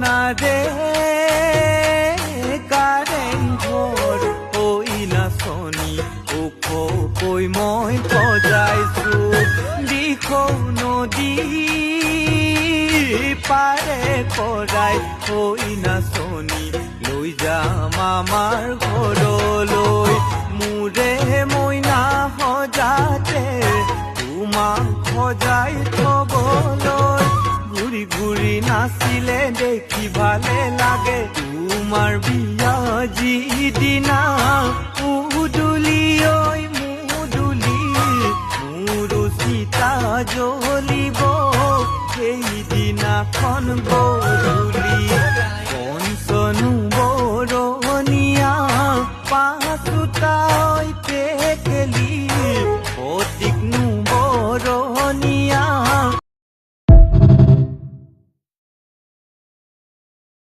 ৰে কাৰেং ঘৰ ঐ নাচনী ওখকৈ মই সজাইছো দিখৌ নদী পাৰে কৰাই ঐ নাচনী লৈ যাম আমাৰ ঘৰলৈ মোৰে মইনা সজাতে তোমাক সজাই থবলৈ ঘূৰি ঘূৰি নাচিলে দেখি ভালে লাগে তোমাৰ বিয়া যিদিনা মুদুলি ঐ মুদুলি মোৰ চিতা জ্বলিব সেইদিনাখন